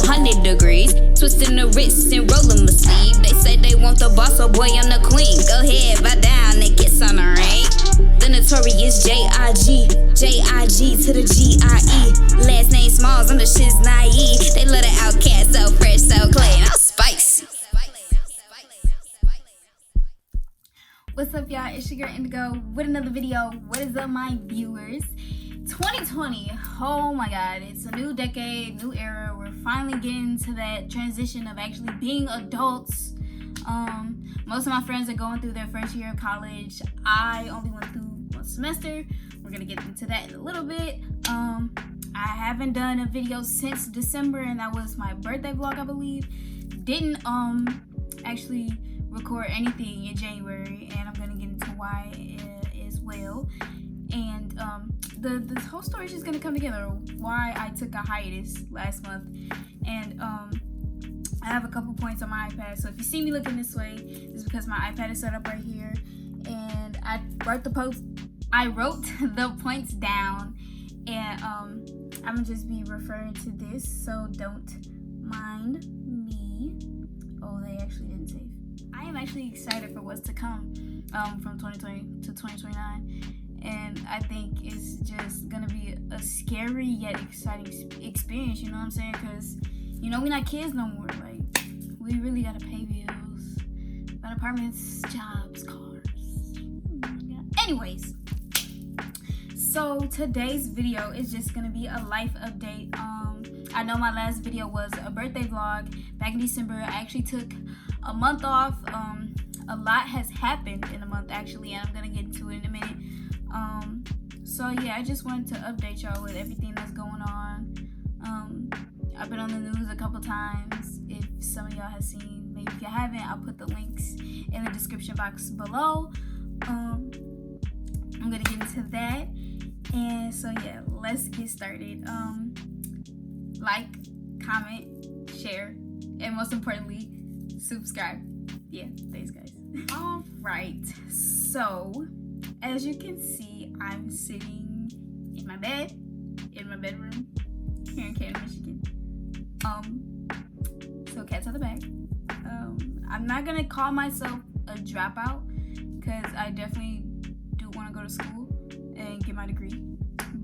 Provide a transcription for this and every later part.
100 degrees. Twisting the wrists and rolling my sleeve. They say they want the boss, so boy, I'm the queen. Go ahead, bow down and kiss on the ring. The notorious J-I-G, J-I-G to the G-I-E. Last name Smalls, I'm the shit's naive. They love the outcast, so fresh, so clean. I'm spicy. What's up, y'all? It's your girl Indigo with another video. What is up, my viewers? 2020, oh my god, it's a new decade, new era. We're finally getting to that transition of actually being adults. Most of my friends are going through their first year of college. I only went through one semester. We're gonna get into that in a little bit. I haven't done a video since December, and that was my birthday vlog, I believe. Didn't actually record anything in January, and I'm gonna get into why as well. And the whole story is just gonna come together. Why I took a hiatus last month, and I have a couple points on my iPad. So if you see me looking this way, it's because my iPad is set up right here, and I wrote the points down, and I'm gonna just be referring to this, so don't mind me. Oh, they actually didn't save. I am actually excited for what's to come from 2020 to 2029, and I think it's just gonna be a scary yet exciting experience, you know what I'm saying? Because, you know, we're not kids no more. Like, we really gotta pay bills, got apartments, jobs, cars. Anyways, so today's video is just gonna be a life update. I know my last video was a birthday vlog back in December. I actually took a month off. A lot has happened in a month, actually, and I'm gonna get into it in a minute. So yeah, I just wanted to update y'all with everything that's going on. I've been on the news a couple times. If some of y'all have seen, maybe if you haven't, I'll put the links in the description box below. I'm gonna get into that, and so yeah, let's get started. Like, comment, share, and most importantly, subscribe. Yeah, thanks guys. All right, so as you can see, I'm sitting in my bed, in my bedroom here in Canton, Michigan. So cats out the back. I'm not gonna call myself a dropout, because I definitely do want to go to school and get my degree,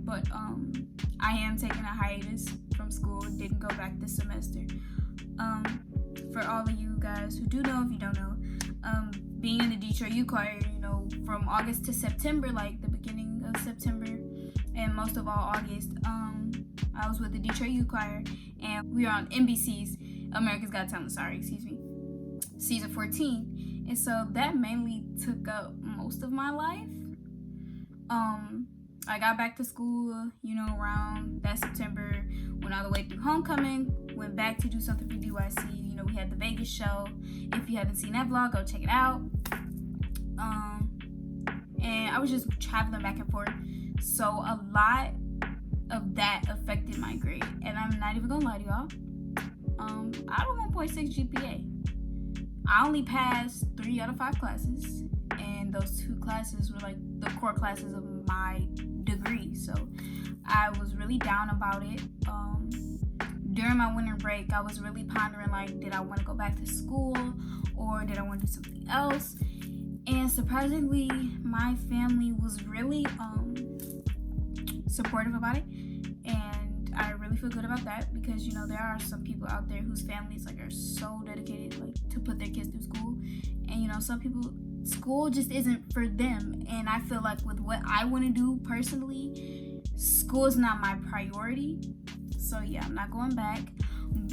but I am taking a hiatus from school. Didn't go back this semester. For all of you guys who do know, if you don't know, being in the Detroit U Choir, you know, from August to September, like the beginning of September and most of all August, I was with the Detroit U Choir, and we were on NBC's America's Got Talent, season 14, and so that mainly took up most of my life. I got back to school, you know, around that September, went all the way through homecoming, went back to do something for DYC. You know, we had the Vegas show. If you haven't seen that vlog, go check it out. And I was just traveling back and forth, so a lot of that affected my grade, and I'm not even gonna lie to y'all. I have a 1.6 GPA. I only passed 3 out of 5 classes, and those 2 classes were like the core classes of my degree, so I was really down about it. During my winter break, I was really pondering, like, did I want to go back to school, or did I want to do something else? And surprisingly, my family was really supportive about it, and I really feel good about that, because, you know, there are some people out there whose families, like, are so dedicated, like, to put their kids through school, and, you know, some people, school just isn't for them. And I feel like with what I want to do personally, school is not my priority. So yeah, I'm not going back,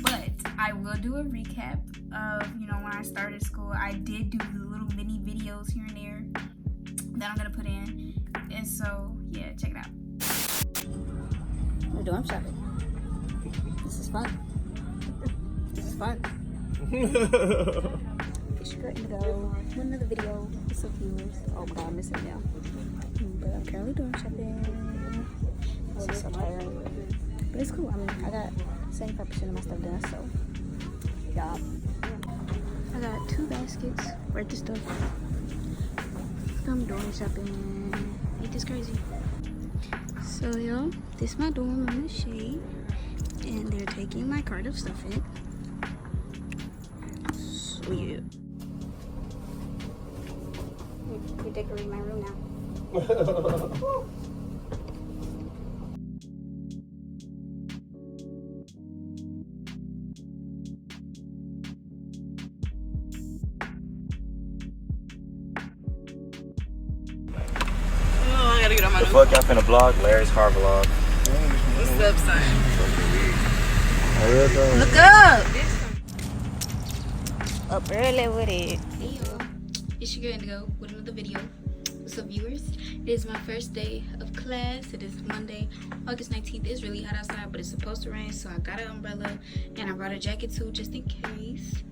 but I will do a recap of, you know, when I started school. I did do the little mini videos here and there that I'm gonna put in, and so yeah, check it out. We're doing shopping. This is fun. This is fun. It's your girl Indigo with another video with some viewers. Oh my god, I'm missing now. But I'm currently doing shopping. I'm so tired. But it's cool. I mean, I got 75% of my stuff done, so yeah. I got 2 baskets worth of stuff. I'm doing shopping. Ain't this crazy? So, yo, this is my dorm in the shade. and they're taking my cart of stuff in. So yeah. We're decorating my room now. The fuck y'all finna vlog? Larry's car vlog. What's up, son? Look up! Up early with it. Hey y'all, it's your girl Indigo with another video. What's up, viewers? It is my first day of class. It is Monday, August 19th. It's really hot outside, but it's supposed to rain, so I got an umbrella and I brought a jacket too, just in case.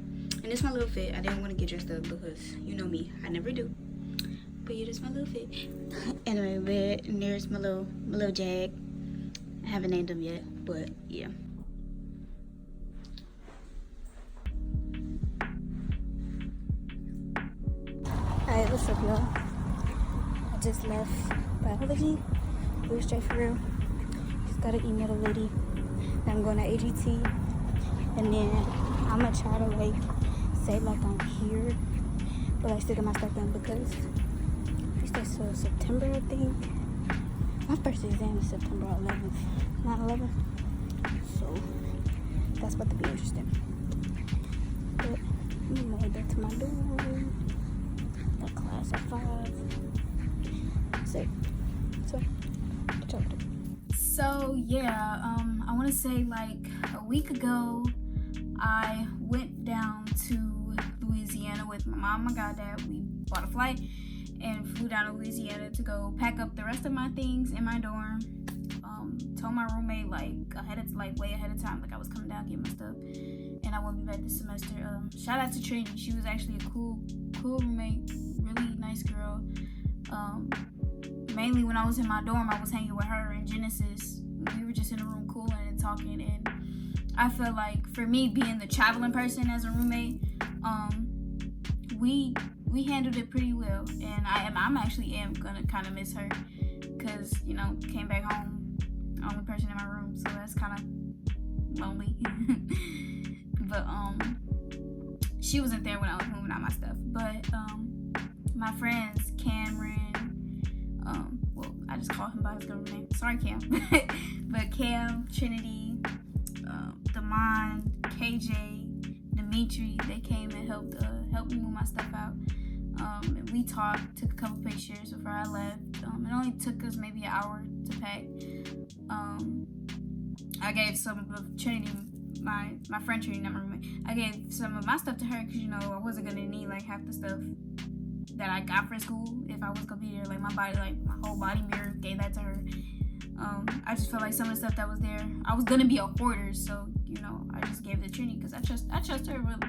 And it's my little fit. I didn't want to get dressed up because you know me, I never do. But yeah, that's my little fit. Anyway, and there's my little Jag. I haven't named him yet, but yeah. Alright, what's up, y'all? I just left biology. We're straight for real. Just gotta email the lady. Then I'm going to AGT. And then I'm gonna try to like say like I'm here, but I still get my stuff done because we start till September, I think. My first exam is September 11th, 9/11. So that's about to be interesting. But I'm gonna head back to my dorm. Got class at 5. That's it. So, good job. So yeah, I want to say like a week ago, I went down to Louisiana with my mom and my goddad. We bought a flight and flew down to Louisiana to go pack up the rest of my things in my dorm. Told my roommate way ahead of time, like I was coming down to get my stuff, and I won't be back this semester. Shout out to Trinity. She was actually a cool roommate, really nice girl. Mainly when I was in my dorm, I was hanging with her and Genesis. We were just in the room cooling and talking, and I feel like for me being the traveling person as a roommate, we handled it pretty well, and I'm actually gonna kind of miss her because came back home, only person in my room, so that's kind of lonely. But she wasn't there when I was moving out my stuff. But my friends Cameron, I just call him by his government name. Sorry, Cam. But Cam, Trinity, Damon, KJ, Dimitri, they came and helped me move my stuff out. And we talked, took a couple pictures before I left. It only took us maybe an hour to pack. I gave some of Trinity, my friend Trinity, not my roommate, I gave some of my stuff to her because I wasn't gonna need like half the stuff that I got for school if I was gonna be there. Like my whole body mirror, gave that to her. I just felt like some of the stuff that was there, I was gonna be a hoarder, so I just gave it to Trinity because I trust her really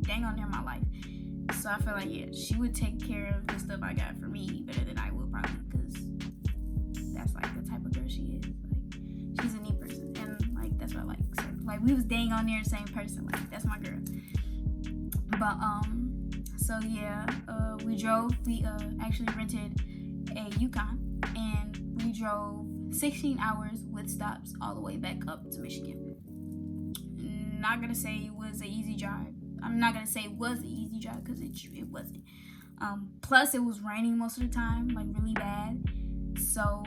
dang on near my life. So I feel like she would take care of the stuff I got for me better than I would probably, because that's like the type of girl she is. Like she's a neat person, and like that's what I like. So like we was dang on near the same person. Like that's my girl. But so yeah, we drove. We actually rented a Yukon, and we drove 16 hours with stops all the way back up to Michigan. Not gonna say it was an easy drive. I'm not gonna say it was an easy drive because it wasn't. Plus it was raining most of the time, like really bad. So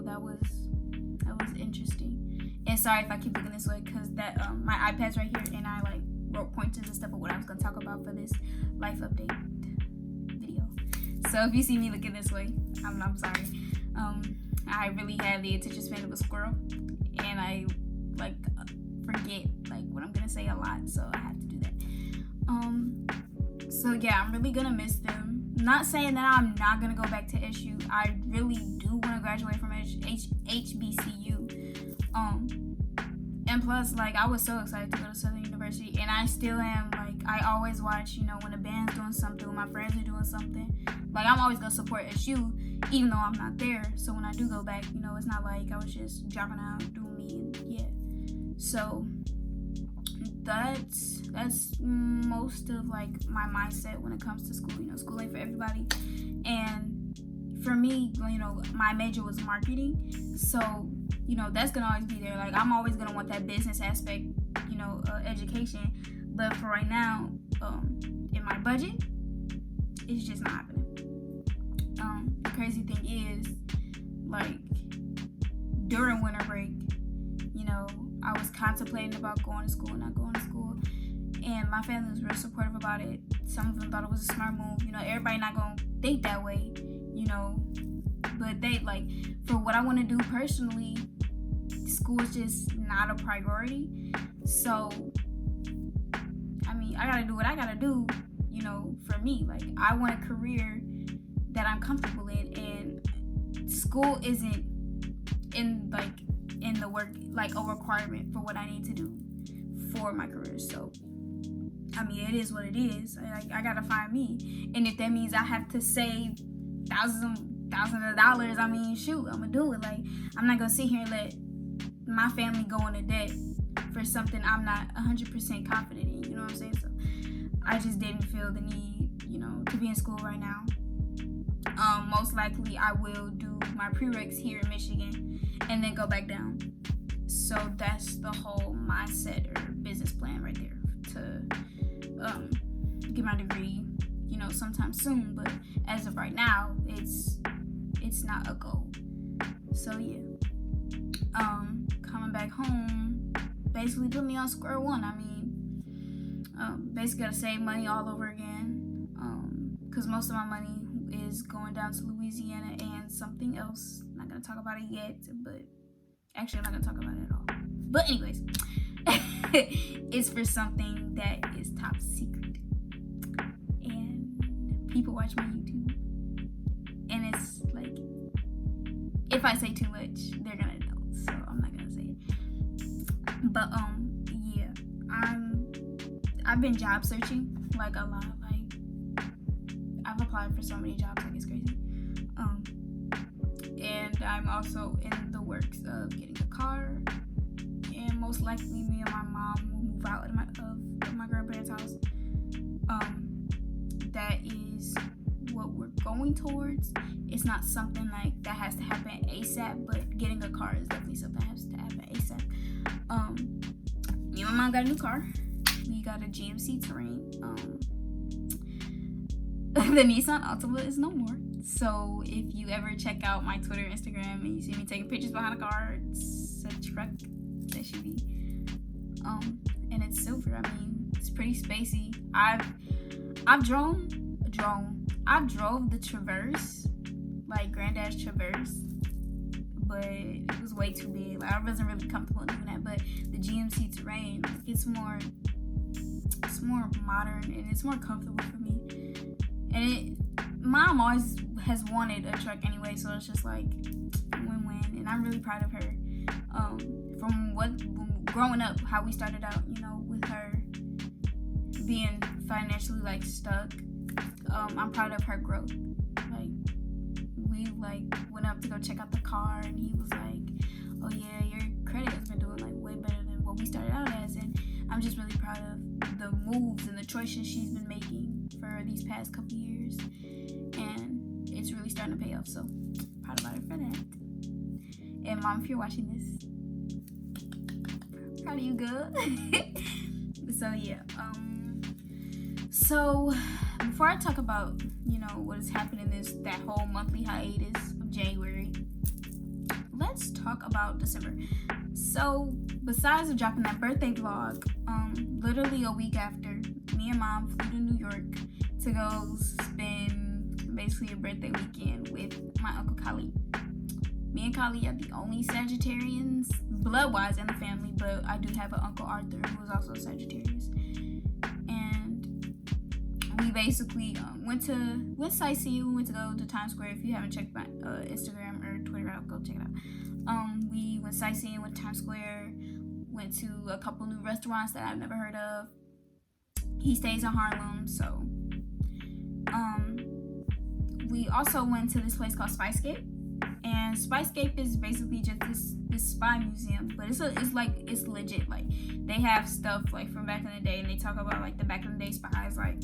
that was interesting. And sorry if I keep looking this way because that my iPad's right here, and I like wrote pointers and stuff of what I was gonna talk about for this life update video. So if you see me looking this way, I'm sorry. I really have the attention span of a squirrel, and I forget what I'm gonna say a lot, so I have to do that. So yeah, I'm really gonna miss them. Not saying that I'm not gonna go back to SU. I really do want to graduate from HBCU. And plus, I was so excited to go to Southern University, and I still am. I always watch, when the band's doing something, when my friends are doing something. I'm always gonna support SU, even though I'm not there. So when I do go back, it's not like I was just dropping out doing me, and yeah. So that's most of my mindset when it comes to school. School ain't for everybody, and for me, my major was marketing, so you know, that's gonna always be there. Like, I'm always gonna want that business aspect, you know, education. But for right now, in my budget, it's just not happening. The crazy thing is, like, during winter break, you know, I was contemplating about going to school, not going to school, and my family was real supportive about it. Some of them thought it was a smart move. You know, everybody not gonna think that way, you know, but they, like, for what I want to do personally, school is just not a priority. So, I mean, I gotta do what I gotta do, you know, for me. Like, I want a career that I'm comfortable in, and school isn't in the work, like, a requirement for what I need to do for my career. So, I mean, it is what it is. I gotta find me, and if that means I have to save thousands of dollars, I mean, shoot, I'm gonna do it. Like, I'm not gonna sit here and let my family go into debt for something I'm not 100% confident in. You know what I'm saying? So, I just didn't feel the need, you know, to be in school right now. Most likely I will do my prereqs here in Michigan and then go back down. So that's the whole mindset or business plan right there, to get my degree, you know, sometime soon. But as of right now, it's not a goal. So yeah, coming back home basically put me on square one. I mean, basically gotta save money all over again, because most of my money is going down to Louisiana and something else. I'm not gonna talk about it yet, but actually I'm not gonna talk about it at all. But anyways, it's for something that is top secret, and people watch my YouTube, and it's like, if I say too much, they're gonna know, so I'm not gonna say it. But yeah, I've been job searching, like, a lot. Like, I've applied for so many jobs, like, it's crazy. And I'm also in the works of getting a car, and most likely me and my mom will move out of my grandparents' house. That is what we're going towards. It's not something like that has to happen ASAP, but getting a car is definitely something that has to happen ASAP. Me and my mom got a new car. We got a GMC Terrain. The Nissan Altima is no more. So if you ever check out my Twitter, Instagram, and you see me taking pictures behind a car, it's a truck that should be. And it's silver. I mean, it's pretty spacey. I've drove the Traverse, like Granddad's Traverse, but it was way too big. Like, I wasn't really comfortable doing that. But the GMC Terrain, like, it's more modern and it's more comfortable for me. And Mom always has wanted a truck anyway, so it's just like win-win. And I'm really proud of her. From growing up, how we started out, you know, with her being financially, like, stuck. I'm proud of her growth. Like, we, like, went up to go check out the car, and he was like, oh yeah, your credit has been doing, like, way better than what we started out as. And I'm just really proud of the moves and the choices she's been making for these past couple years, and it's really starting to pay off. So proud about her for that. And Mom, if you're watching this, proud of you, girl. So yeah, so before I talk about, you know, what is happening that whole monthly hiatus of January, let's talk about December. So besides dropping that birthday vlog, literally a week after, me and Mom flew to New York to go spend basically a birthday weekend with my Uncle Khalid. Me and Khalid are the only Sagittarians blood-wise in the family, but I do have an Uncle Arthur who is also a Sagittarius. And we basically went sightseeing. We went to go to Times Square. If you haven't checked my Instagram or Twitter out, go check it out. We went sightseeing with Times Square, went to a couple new restaurants that I've never heard of. He stays in Harlem, so we also went to this place called Spicegate. And Spicegate is basically just this spy museum, but it's legit. Like, they have stuff like from back in the day, and they talk about like the back in the day spies. Like,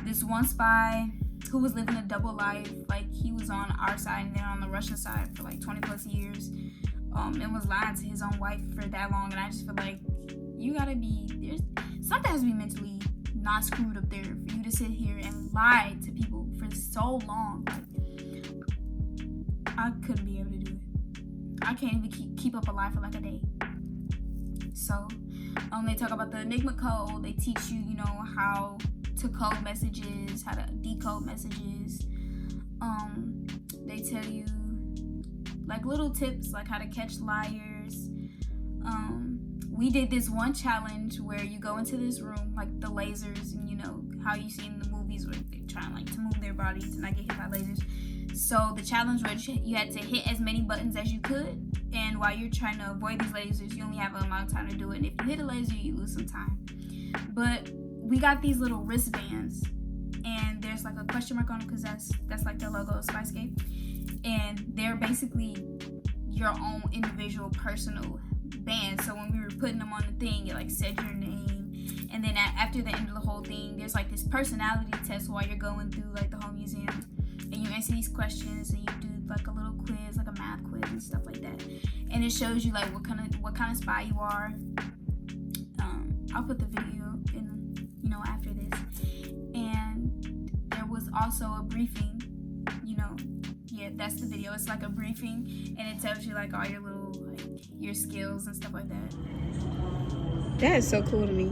this one spy who was living a double life. Like, he was on our side and then on the Russian side for like 20 plus years. and was lying to his own wife for that long. And I just feel like you gotta be, there's something has to be mentally not screwed up there for you to sit here and lie to people for so long. Like, I couldn't be able to do it. I can't even keep up a lie for like a day. So they talk about the Enigma code. They teach you, you know, how to code messages, how to decode messages. They tell you like little tips, like how to catch liars. We did this one challenge where you go into this room, like the lasers, and you know how you see in the movies where they're trying like to move their bodies and not get hit by lasers. So the challenge was you had to hit as many buttons as you could, and while you're trying to avoid these lasers, you only have an amount of time to do it. And if you hit a laser, you lose some time. But we got these little wristbands, and there's like a question mark on them because that's like the logo of Spicescape, and they're basically your own individual personal band. So when we were putting them on the thing, it like said your name, and then after the end of the whole thing, there's like this personality test while you're going through like the whole museum, and you answer these questions, and you do like a little quiz, like a math quiz and stuff like that, and it shows you like what kind of spy you are. I'll put the video in, you know, after this. And there was also a briefing, you know, yeah, that's the video. It's like a briefing, and it tells you like all your little, like your skills and stuff like that. That is so cool to me.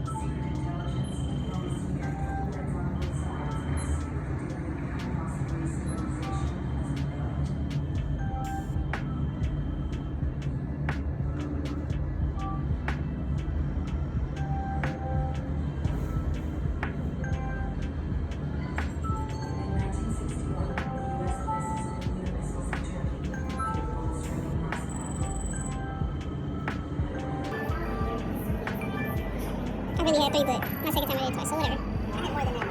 I really had 3, but my second time I did it twice, so whatever. I had more than that.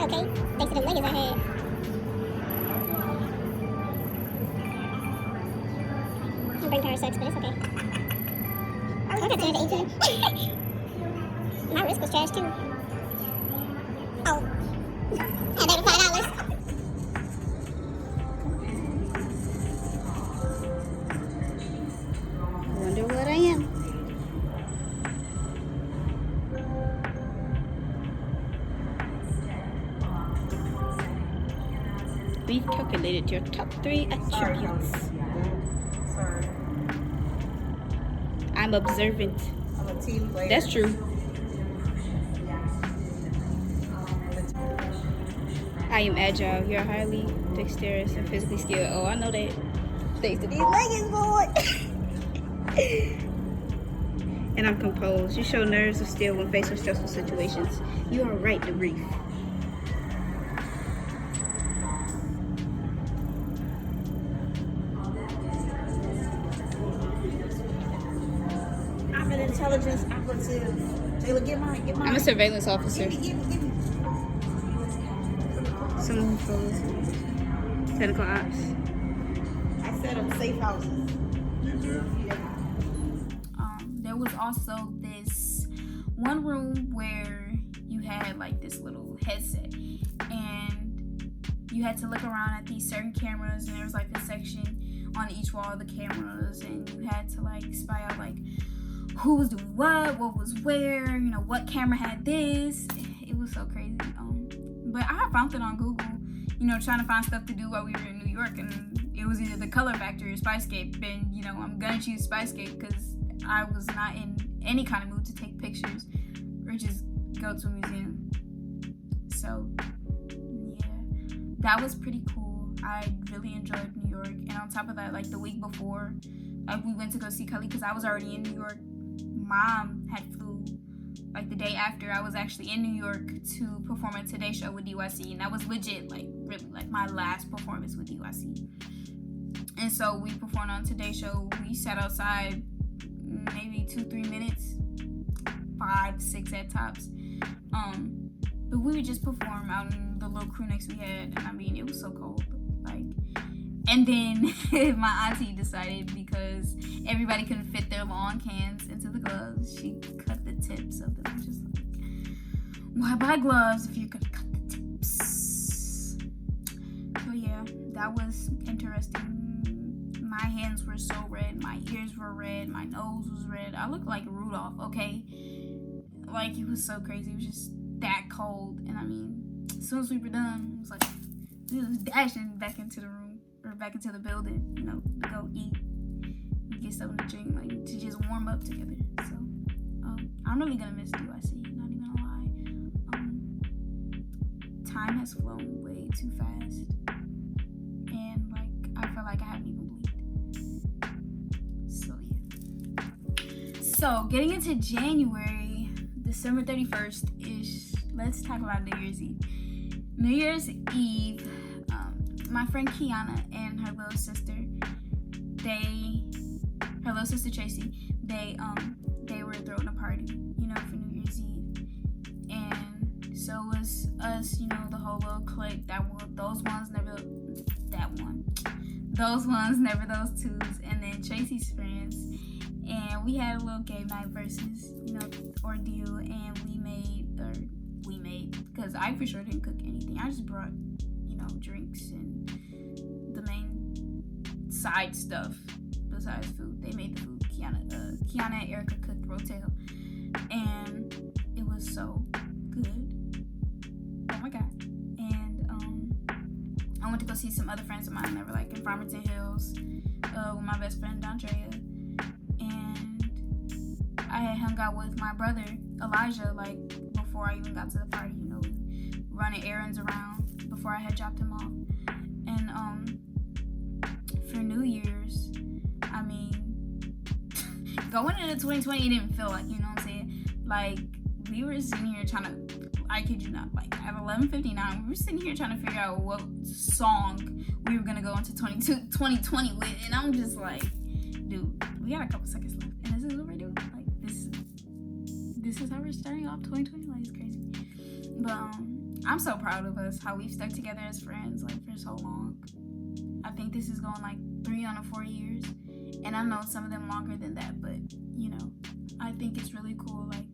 Okay, thanks to the leggings I had. I'm bring power sucks, but it's okay. I got turned to 18. My wrist was trash too. Oh. I had $5. Wonder what I am. We've calculated your top 3 attributes. Sorry. I'm observant. I'm a team player. That's true. I am agile. You're highly dexterous and physically skilled. Oh, I know that. Thanks to these leggings, boy. And I'm composed. You show nerves of steel when faced with stressful situations. You are right to brief. I'm an intelligence operative. Taylor, get mine. I'm a surveillance officer. Give me. Someone who follows technical ops. I set up safe houses. There was also this one room where you had like this little headset, and you had to look around at these certain cameras, and there was like a section on each wall of the cameras, and you had to like spy out like who was doing what was where, you know, what camera had this. It was so crazy. But I found it on Google, you know, trying to find stuff to do while we were in New York, and it was either the Color Factory or Spicescape, and you know, I'm gonna choose Spicescape because I was not in any kind of mood to take pictures or just go to a museum. So yeah, that was pretty cool. I really enjoyed New York, and on top of that, like the week before, like we went to go see Kelly because I was already in New York. Mom had flew like the day after. I was actually in New York to perform a Today Show with DYC, and that was legit, like really like my last performance with DYC. And so we performed on Today Show. We sat outside maybe 2-3 minutes, 5-6 at tops. But we would just perform out in the little crew necks we had, and I mean, it was so cold. Like, and then my auntie decided, because everybody couldn't fit their long cans into the gloves, she cut the tips of them. I'm just like, why buy gloves if you're gonna cut the tips? So yeah, yeah, that was interesting. My hands were so red, my ears were red, my nose was red. I looked like Rudolph, okay? Like, it was so crazy. It was just that cold. And I mean, as soon as we were done, it was like, we was dashing back into the room, or back into the building, you know, to go eat, get something to drink, like, to just warm up together. So, I'm really gonna miss DYC, not even gonna lie. Time has flown way too fast. And, like, I feel like I haven't even blinked. So, yeah. So, getting into January, December 31st ish, let's talk about New Year's Eve. New Year's Eve, my friend Kiana and her little sister, her little sister Tracy, they were throwing a party, you know, for New Year's Eve. And so was us, you know, the whole little clique. Those ones, never those twos, and then Tracy's friends. And we had a little game night versus, you know, ordeal, and we made, because I for sure didn't cook anything. I just brought, you know, drinks and the main side stuff besides food. They made the food. Kiana and Erica cooked rotel, and it was so good. Oh my god. And I went to go see some other friends of mine that were like in Farmington Hills with my best friend Andrea, and I had hung out with my brother Elijah like before I even got to the party, you know, running errands around before I had dropped him off. And for New Year's, I mean, going into 2020, it didn't feel like, you know what I'm saying? Like, we were sitting here trying to, I kid you not, like at 11:59, we were sitting here trying to figure out what song we were gonna go into 2020 with, and I'm just like, dude, we got a couple seconds left, and this is what we're doing. Like, this is how we're starting off 2020. Like, it's crazy. But I'm so proud of us, how we've stuck together as friends like for so long. I think this is going like 3 out of 4 years, and I know some of them longer than that, but you know, I think it's really cool, like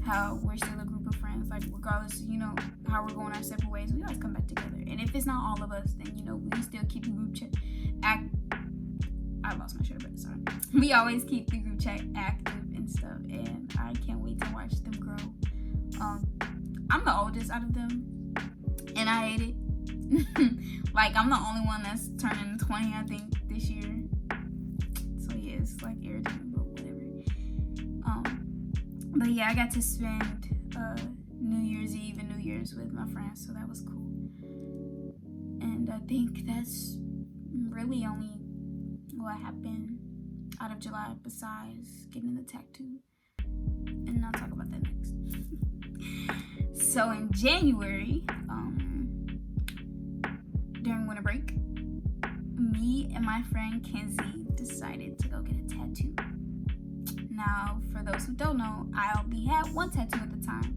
how we're still a group of friends, like regardless, you know, how we're going our separate ways, we always come back together. And if it's not all of us, then, you know, we still keep the group chat I lost my shirt, but sorry. We always keep the group chat active and stuff, and I can't wait to watch them grow. I'm the oldest out of them, and I hate it. Like, I'm the only one that's turning 20, I think, this year. So yeah, it's like irritating, but whatever. But yeah, I got to spend New Year's Eve and New Year's with my friends, so that was cool. And I think that's really only what happened out of July besides getting the tattoo. And I'll talk about that next. So in January, during winter break, me and my friend Kenzie decided to go get a tattoo. Now, for those who don't know, I only had one tattoo at the time,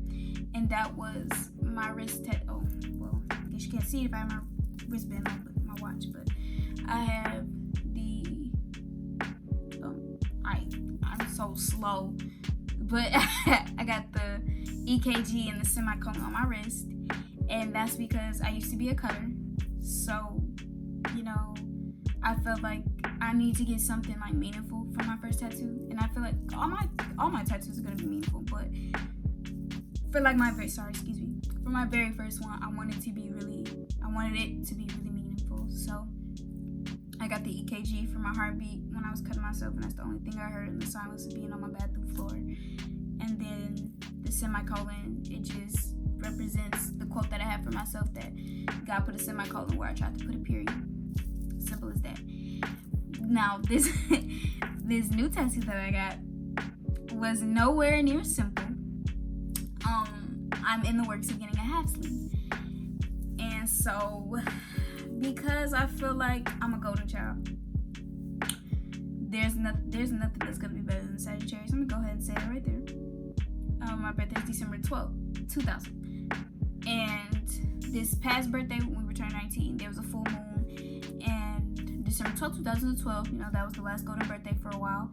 and that was my wrist tattoo. Oh, well, I guess you can't see it if I have my wristband on, but my watch. But I have the. I'm so slow, but I got the EKG and the semicolon on my wrist, and that's because I used to be a cutter. So, you know, I felt like I need to get something like meaningful for my first tattoo, and I feel like all my tattoos are gonna be meaningful, but for like my very first one, I wanted it to be really meaningful. So I got the EKG for my heartbeat when I was cutting myself, and that's the only thing I heard in the silence of being on my bathroom floor. And then the semicolon, it just represents the quote that I have for myself, that God put a semicolon where I tried to put a period. Simple as that. Now, this new tattoo that I got was nowhere near simple. I'm in the works of getting a half sleeve. And so, because I feel like I'm a golden child, there's nothing that's gonna be better than Sagittarius. I'm gonna go ahead and say it right there. My birthday is December 12th, 2000. And this past birthday, when we were turning 19, there was a full moon. And December 12th, 2012, you know, that was the last golden birthday for a while.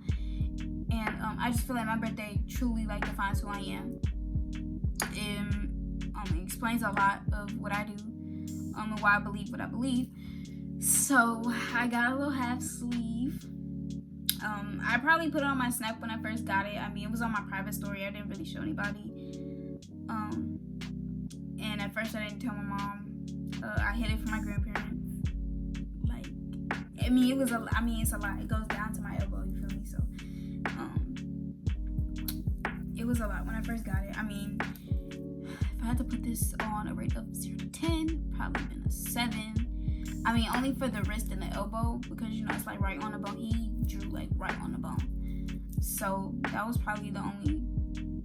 And I just feel like my birthday truly, like, defines who I am. It explains a lot of what I do, and why I believe what I believe. So I got a little half sleeve. I probably put it on my snap when I first got it. I mean, it was on my private story. I didn't really show anybody. And at first I didn't tell my mom. I hid it from my grandparents. Like, I mean, it's a lot. It goes down to my elbow, you feel me? So, it was a lot when I first got it. I mean, if I had to put this on a rate of 0 to 10, probably been a 7. I mean, only for the wrist and the elbow, because, you know, it's like right on the bone. He drew like right on the bone. So that was probably the only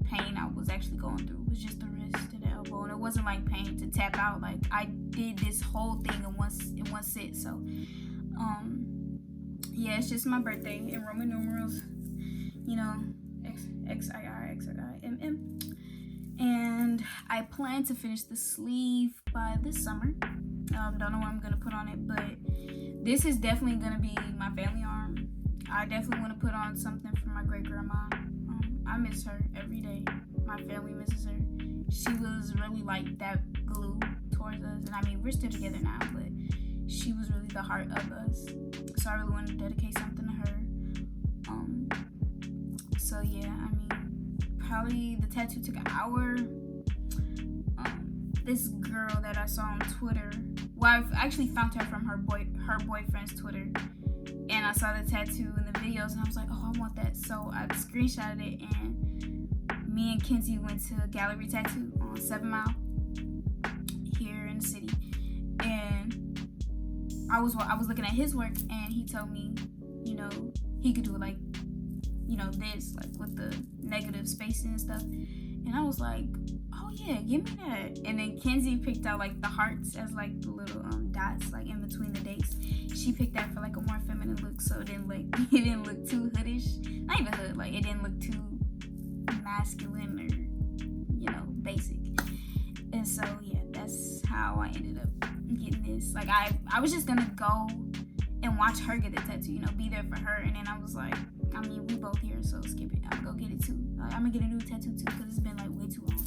pain I was actually going through, was just the wrist and the elbow. And it wasn't like pain to tap out. Like, I did this whole thing in one sit. So, yeah, it's just my birthday in Roman numerals, you know, XII. And I plan to finish the sleeve by this summer. Don't know what I'm gonna put on it, but this is definitely gonna be my family arm. I definitely want to put on something for my great grandma. I miss her every day. My family misses her. She was really like that glue towards us, and I mean, we're still together now, but she was really the heart of us. So I really want to dedicate something to her. So yeah, I mean, probably the tattoo took an hour. This girl that I saw on Twitter, well, I actually found her from her boyfriend's Twitter, and I saw the tattoo in the videos, and I was like, oh, I want that. So I screenshotted it, and me and Kenzie went to Gallery Tattoo on 7 Mile here in the city, and I was looking at his work, and he told me, you know, he could do it like, you know, this, like with the negative spacing and stuff. And I was like, oh yeah, give me that. And then Kenzie picked out like the hearts as like the little dots like in between the dates. She picked that for like a more feminine look, so it didn't look too hoodish. Not even hood, like it didn't look too masculine or, you know, basic. And so yeah, that's how I ended up getting this. Like I was just gonna go and watch her get the tattoo, you know, be there for her. And then I was like, I mean, we both here, so skip it. I'm gonna go get it too. I'm gonna get a new tattoo too, because it's been like way too long.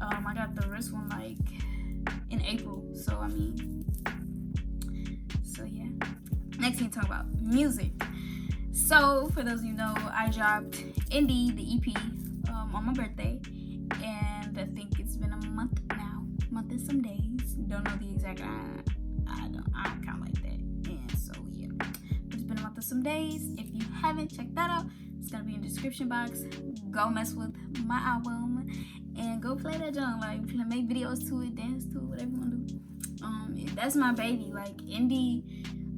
I got the wrist one like in April, so I mean, so yeah. Next thing to talk about music. So for those of you who know, I dropped INDI, the EP, on my birthday, and I think it's been a month now, month and some days. Don't know the exact. I don't count like that. And so yeah, it's been a month and some days. If you haven't checked that out, it's gonna be in the description box. Go mess with my album and go play that junk. Like, make videos to it, dance to it, whatever you wanna do. That's my baby. Like, INDI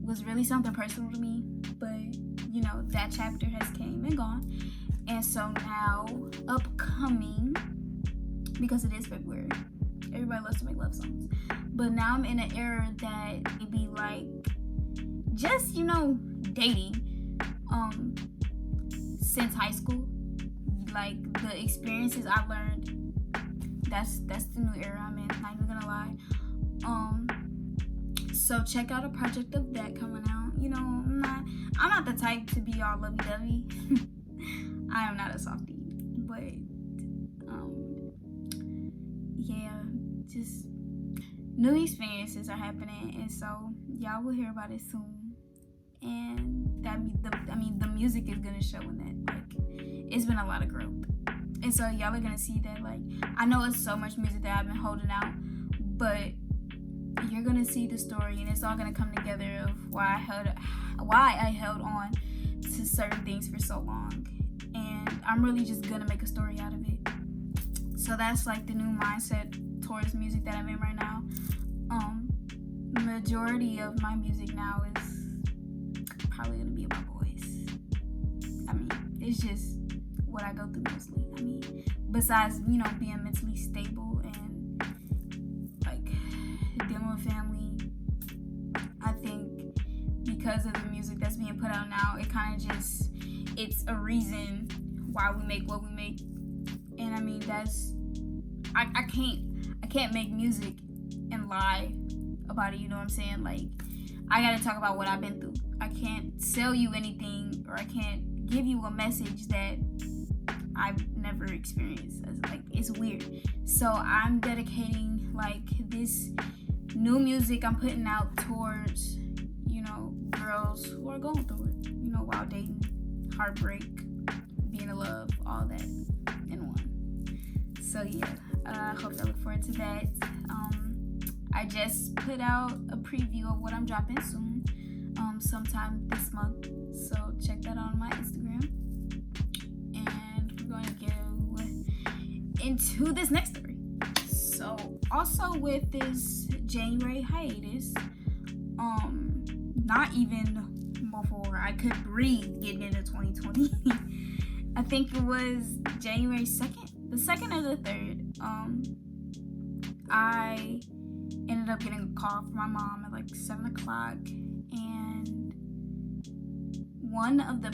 was really something personal to me, but you know, that chapter has came and gone. And so now, upcoming, because it is February, everybody loves to make love songs, but now I'm in an era that it be like, just, you know, dating, since high school, like the experiences I've learned, that's the new era I'm in, not even gonna lie. So check out a project of that coming out. You know, I'm not the type to be all lovey-dovey. I am not a softie, but yeah, just new experiences are happening, and so y'all will hear about it soon. And the music is gonna show in that. Like, it's been a lot of growth, and so y'all are gonna see that. Like, I know it's so much music that I've been holding out, but you're gonna see the story, and it's all gonna come together of why I held on to certain things for so long, and I'm really just gonna make a story out of it. So that's like the new mindset towards music that I'm in right now. Majority of my music now is probably gonna be about boys. I mean, it's just what I go through mostly. I mean, besides, you know, being mentally stable and like dealing with family, I think because of the music that's being put out now, it kind of just, it's a reason why we make what we make. And I mean, that's, I can't make music and lie about it, you know what I'm saying? Like, I gotta talk about what I've been through. I can't sell you anything, or I can't give you a message that I've never experienced. Like, it's weird. So I'm dedicating like this new music I'm putting out towards girls who are going through it, you know, while dating, heartbreak, being in love, all that in one. So yeah, I hope I look forward to that. I just put out a preview of what I'm dropping soon, sometime this month. So check that out on my Instagram. And we're going to go into this next story. So also with this January hiatus, not even before I could breathe getting into 2020, I think it was January 2nd, the 2nd or the 3rd, I ended up getting a call from my mom at like 7 o'clock, and one of the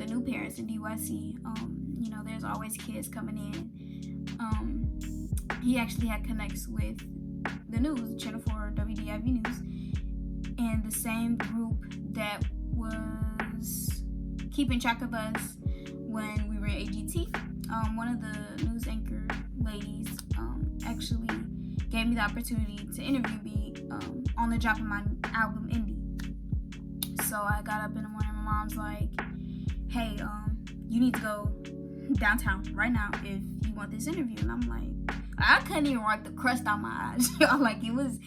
new parents in DYC, you know, there's always kids coming in, he actually had connects with the news, Channel 4 WDIV News, and the same group that was keeping track of us when we were in AGT. One of the news anchor ladies actually gave me the opportunity to interview me on the drop of my album INDI. So I got up in the morning, my mom's like, hey, you need to go downtown right now if you want this interview. And I'm like, I couldn't even wipe the crust out my eyes. Like it was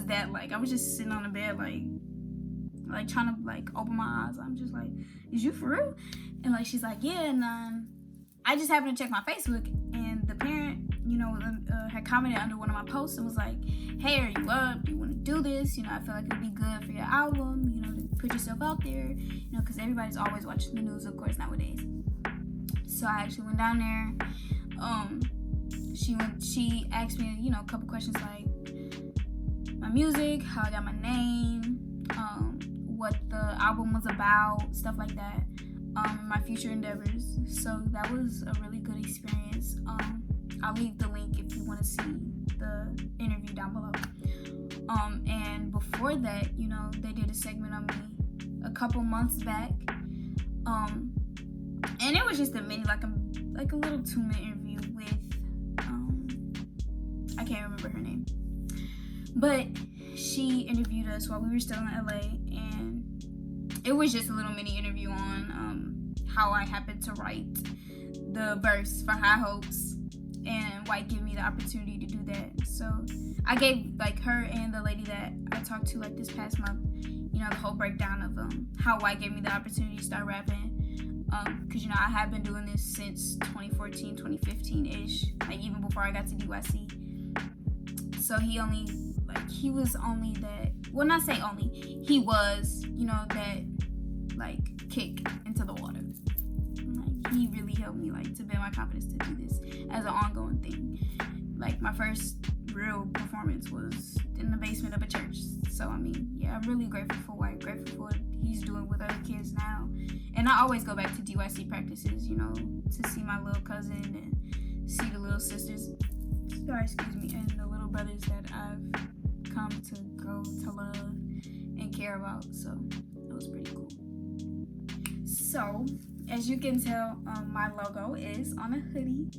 that, like, I was just sitting on the bed like trying to like open my eyes. I'm just like, is you for real? And like she's like, yeah. And I just happened to check my Facebook, and the parent, you know, had commented under one of my posts and was like, hey, are you up? Do you want to do this? You know, I feel like it would be good for your album, you know, to put yourself out there, you know, because everybody's always watching the news, of course, nowadays. So I actually went down there. She asked me, you know, a couple questions like my music, how I got my name, what the album was about, stuff like that, my future endeavors. So that was a really good experience. I'll leave the link if you want to see the interview down below. And before that, you know, they did a segment on me a couple months back, and it was just a mini, like a little 2-minute interview with I can't remember her name, but she interviewed us while we were still in LA, and it was just a little mini interview on how I happened to write the verse for High Hopes, and White gave me the opportunity to do that. So I gave like her and the lady that I talked to like this past month, you know, the whole breakdown of how White gave me the opportunity to start rapping. Because, you know, I have been doing this since 2014, 2015-ish, like even before I got to DYC. So he was only that, well, not say only, he was, you know, that, like, kick into the water. Like, he really helped me, like, to build my confidence to do this as an ongoing thing. Like, my first real performance was in the basement of a church. So, I mean, yeah, I'm really grateful for White, grateful for what he's doing with other kids now. And I always go back to DYC practices, you know, to see my little cousin and see the little sisters, and the little brothers that I've come to grow to love and care about. So it was pretty cool. So as you can tell, my logo is on a hoodie.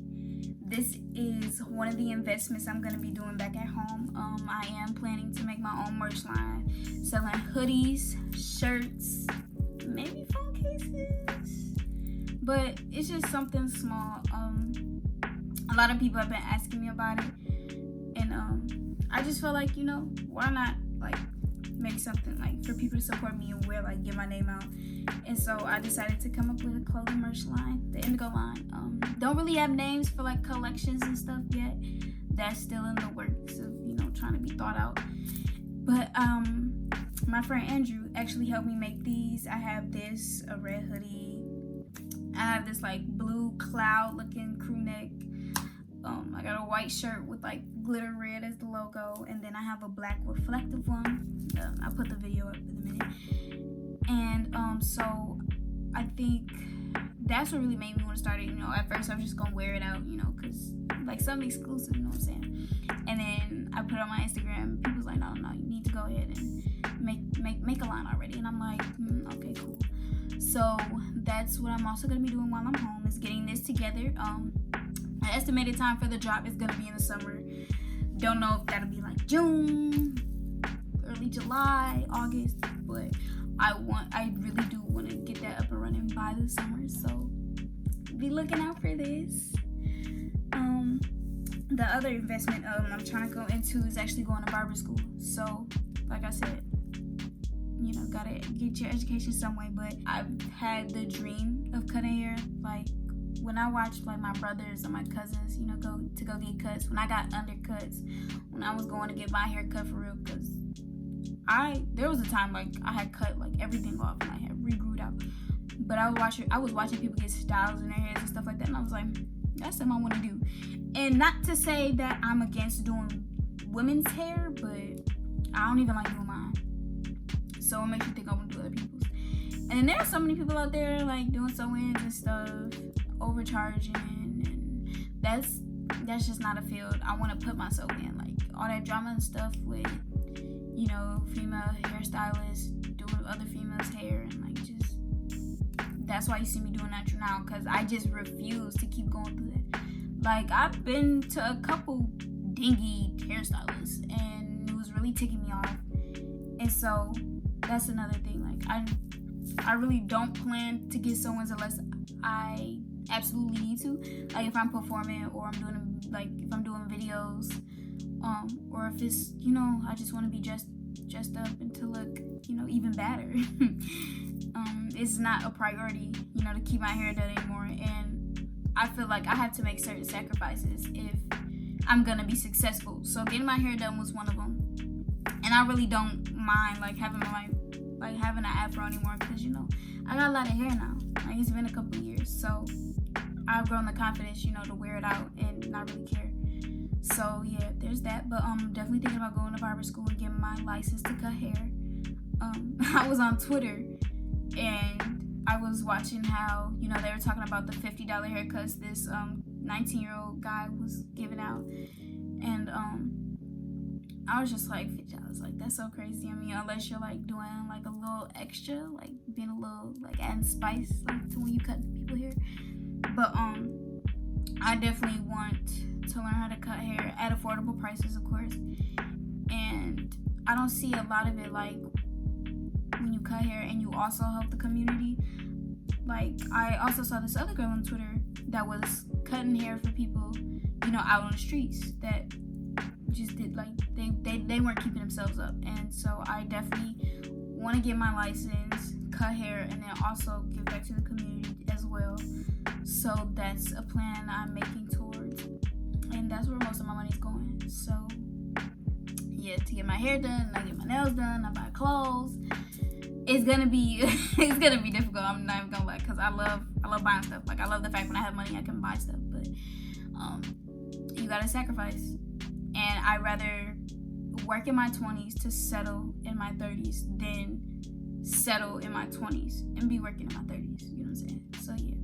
This is one of the investments I'm going to be doing back at home. I am planning to make my own merch line, selling hoodies, shirts, maybe phone cases, but it's just something small. A lot of people have been asking me about it, and I just feel like, you know, why not like make something like for people to support me and wear, like, get my name out. And so I decided to come up with a clothing merch line, the Indigo line. Don't really have names for like collections and stuff yet. That's still in the works of, you know, trying to be thought out. But my friend Andrew actually helped me make these. I have this, a red hoodie. I have this like blue cloud looking crew neck. I got a white shirt with like glitter red as the logo, and then I have a black reflective one. I'll put the video up in a minute. And so I think that's what really made me want to start it. You know, at first I was just gonna wear it out, you know, because like something exclusive, you know what I'm saying? And then I put it on my Instagram. People was like, no, you need to go ahead and make a line already. And I'm like, okay, cool. So that's what I'm also gonna be doing while I'm home, is getting this together. My estimated time for the drop is gonna be in the summer. Don't know if that'll be like June, early July, August, but I really do want to get that up and running by the summer, so be looking out for this. The other investment I'm trying to go into is actually going to barber school. So, like I said, you know, gotta get your education some way. But I've had the dream of cutting hair. Like when I watched like my brothers and my cousins, you know, go get cuts. When I got undercuts, when I was going to get my hair cut for real, because there was a time like I had cut like everything off and I had regrowed out. But I was watching people get styles in their hairs and stuff like that, and I was like, that's something I want to do. And not to say that I'm against doing women's hair, but I don't even like doing mine. So it makes you think I want to do other people's. And there are so many people out there like doing sew-ins and stuff, overcharging, and that's just not a field I want to put myself in. Like all that drama and stuff with, you know, female hairstylists doing other females' hair, and like just that's why you see me doing natural now, because I just refuse to keep going through that. Like I've been to a couple dingy hairstylists and it was really ticking me off. And so that's another thing. Like I really don't plan to get sew-ins unless I absolutely need to. Like if I'm performing or if I'm doing videos, or if it's, you know, I just want to be dressed up and to look, you know, even better. It's not a priority, you know, to keep my hair done anymore. And I feel like I have to make certain sacrifices if I'm gonna be successful. So getting my hair done was one of them. And I really don't mind like having an afro anymore, because, you know, I got a lot of hair now. Like it's been a couple years, so I've grown the confidence, you know, to wear it out and not really care. So yeah, there's that. But definitely thinking about going to barber school and getting my license to cut hair. I was on Twitter and I was watching how, you know, they were talking about the $50 haircuts this 19-year-old guy was giving out, and I was just like, $50, like that's so crazy. I mean, unless you're like doing like a little extra, like being a little like adding spice like to when you cut people hair. But I definitely want to learn how to cut hair at affordable prices, of course. And I don't see a lot of it like when you cut hair and you also help the community. Like I also saw this other girl on Twitter that was cutting hair for people, you know, out on the streets that just did like they weren't keeping themselves up. And so I definitely want to get my license, cut hair, and then also give back to the community as well. So that's a plan I'm making towards, and that's where most of my money's going. So yeah, to get my hair done, I get my nails done, I buy clothes. It's gonna be difficult. I'm not even gonna lie, because I love buying stuff. Like I love the fact when I have money I can buy stuff, but you gotta sacrifice. And I'd rather work in my 20s to settle in my 30s than settle in my 20s and be working in my 30s. You know what I'm saying? So yeah.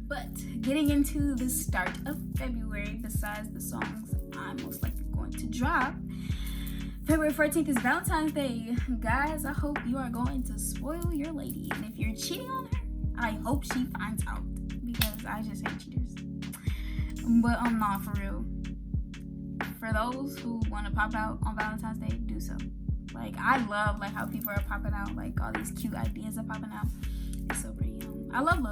But getting into the start of February, besides the songs I'm most likely going to drop, February 14th is Valentine's Day. Guys, I hope you are going to spoil your lady. And if you're cheating on her, I hope she finds out, because I just hate cheaters. But not for real. For those who want to pop out on Valentine's Day, do so. Like I love like how people are popping out, like all these cute ideas are popping out. It's so pretty. I love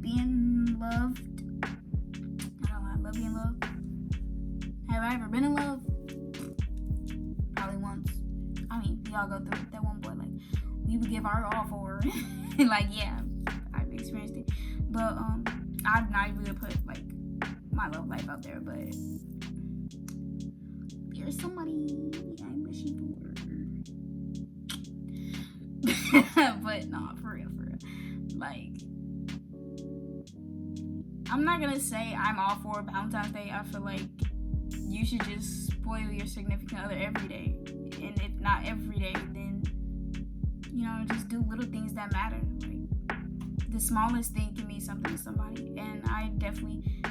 being loved. I don't know, I love being loved. Have I ever been in love? Probably once. I mean, we all go through it. That one boy, like we would give our all for her. Like yeah, I've experienced it. But I'm not even gonna put like my love life out there, but there's somebody I'm wishing for. But no, for real. Like, I'm not gonna say I'm all for Valentine's Day. I feel like you should just spoil your significant other every day. And if not every day, then, you know, just do little things that matter. Like, the smallest thing can mean something to somebody. And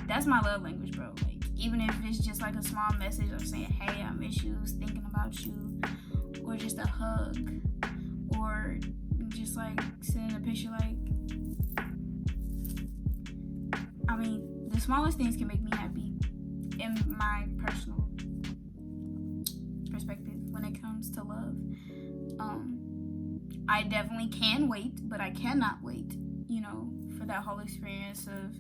that's my love language, bro. Like, even if it's just like a small message of saying, hey, I miss you, thinking about you, or just a hug, or just like sending a picture, like, I mean, the smallest things can make me happy in my personal perspective when it comes to love. I definitely can wait, but I cannot wait, you know, for that whole experience of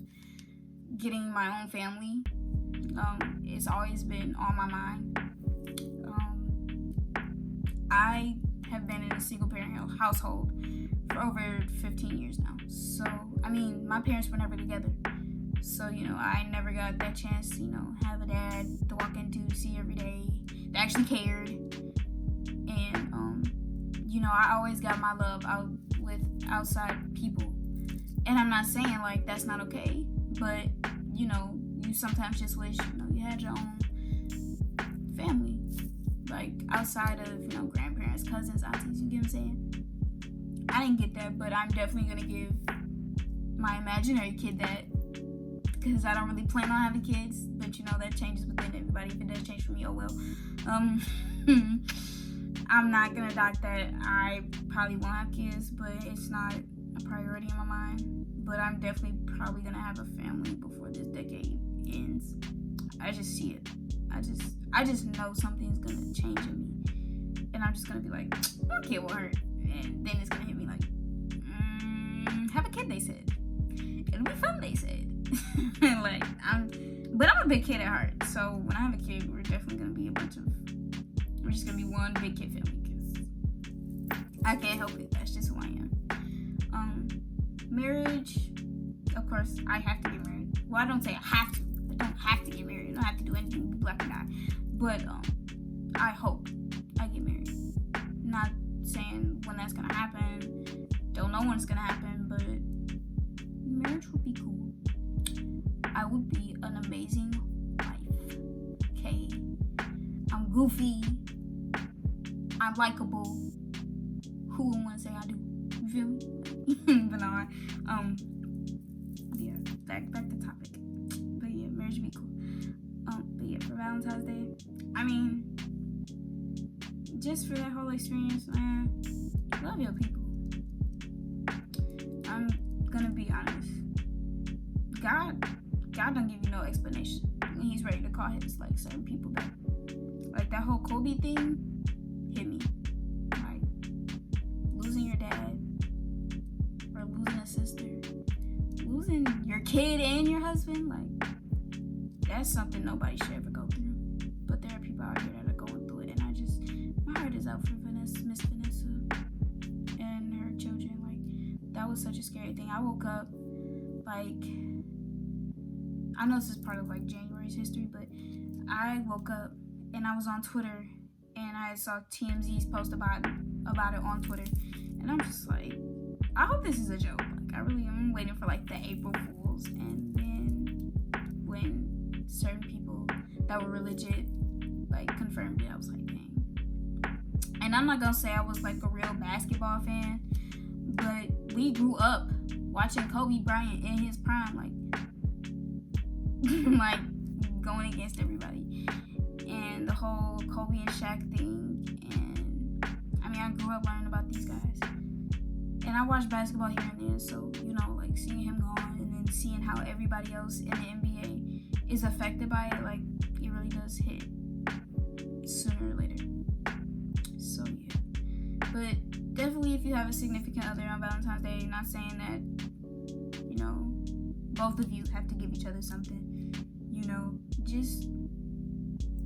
getting my own family. It's always been on my mind. I have been in a single parent household for over 15 years now. So, I mean, my parents were never together. So, you know, I never got that chance to, you know, have a dad to walk into, to see every day, that actually cared. And, you know, I always got my love out with outside people. And I'm not saying, like, that's not okay. But, you know, you sometimes just wish, you know, you had your own family. Like, outside of, you know, grandparents, cousins, aunties, you get what I'm saying? I didn't get that, but I'm definitely going to give my imaginary kid that, because I don't really plan on having kids, but, you know, that changes within everybody. If it does change for me, oh well. I'm not going to adopt that. I probably won't have kids, but it's not a priority in my mind. But I'm definitely probably going to have a family before this decade ends. I just see it. I just know something's gonna change in me, and I'm just gonna be like, okay, well, hurt, and then it's gonna hit me like, have a kid, they said. It'll be fun, they said. Like, but I'm a big kid at heart, so when I have a kid, we're definitely gonna be we're just gonna be one big kid family, because I can't help it. That's just who I am. Marriage, of course, I have to get married. Well, I don't say I have to. I don't have to get married. I don't have to do anything to be black or not. But I hope I get married. Not saying when that's gonna happen. Don't know when it's gonna happen, but marriage would be cool. I would be an amazing wife. Okay. I'm goofy. I'm likable. Who would want to say I do? You feel me? But no, yeah, back to topic. But yeah, marriage would be cool. But yeah, for Valentine's Day, I mean, just for that whole experience, man, love your people. I'm gonna be honest. God don't give you no explanation when He's ready to call His, like, certain people back. Like, that whole Kobe thing hit me. Like, losing your dad, or losing a sister, losing your kid and your husband, like, that's something nobody should ever go through. But there are people out here that are going through it, and my heart is out for Miss Vanessa and her children. Like, that was such a scary thing. I woke up, like, I know this is part of, like, January's history, but I woke up and I was on Twitter and I saw TMZ's post about it on Twitter, and I'm just like, I hope this is a joke. Like, I really am waiting for, like, the April Fools, and then when certain people that were legit, like, confirmed it, I was like, dang. And I'm not gonna say I was, like, a real basketball fan, but we grew up watching Kobe Bryant in his prime, like like, going against everybody, and the whole Kobe and Shaq thing. And I mean, I grew up learning about these guys, and I watched basketball here and there, so, you know, like, seeing him gone and then seeing how everybody else in the NBA is affected by it, like, it really does hit sooner or later. So yeah, but definitely, if you have a significant other on Valentine's Day, not saying that, you know, both of you have to give each other something. You know, just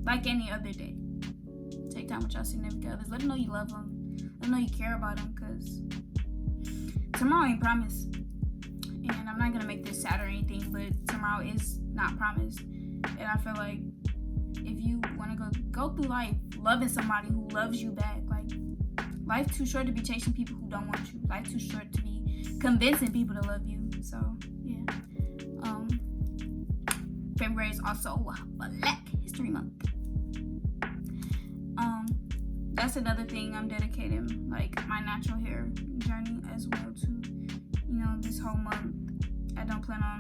like any other day, take time with your significant others. Let them know you love them. Let them know you care about them, because tomorrow ain't promised. And I'm not going to make this sad or anything, but tomorrow is not promised. And I feel like if you want to go through life loving somebody who loves you back, like, life's too short to be chasing people who don't want you. Life's too short to be convincing people to love you. So, yeah. February is also Black History Month. That's another thing I'm dedicating, like, my natural hair journey as well to. You know, this whole month, I don't plan on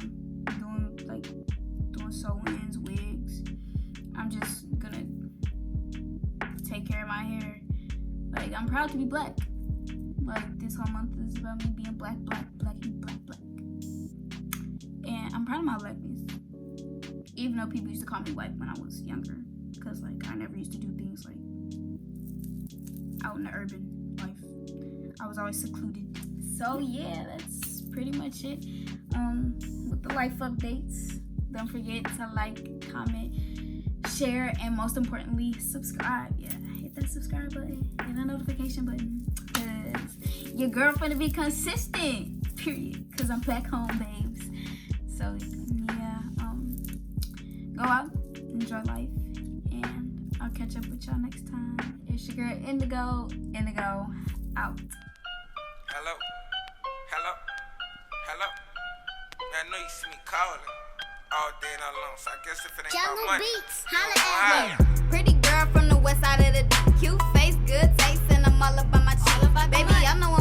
doing sew-ins, wigs. I'm just gonna take care of my hair. Like, I'm proud to be black. Like, this whole month is about me being black. And I'm proud of my blackness. Even though people used to call me white when I was younger, because, like, I never used to do things, like, out in the urban life. I was always secluded. So yeah, that's pretty much it. With the life updates, don't forget to like, comment, share, and most importantly, subscribe. Yeah, hit that subscribe button and the notification button, because your girl finna be consistent, period, because I'm back home, babes. So yeah, go out, enjoy life, and I'll catch up with y'all next time. It's your girl Indigo out. Hello. I know you see me calling all day and all along, so I guess if it ain't about money, Beats, holla at me. Pretty girl from the west side of the DQ, face good taste, and I'm all about my cheek. Baby, I know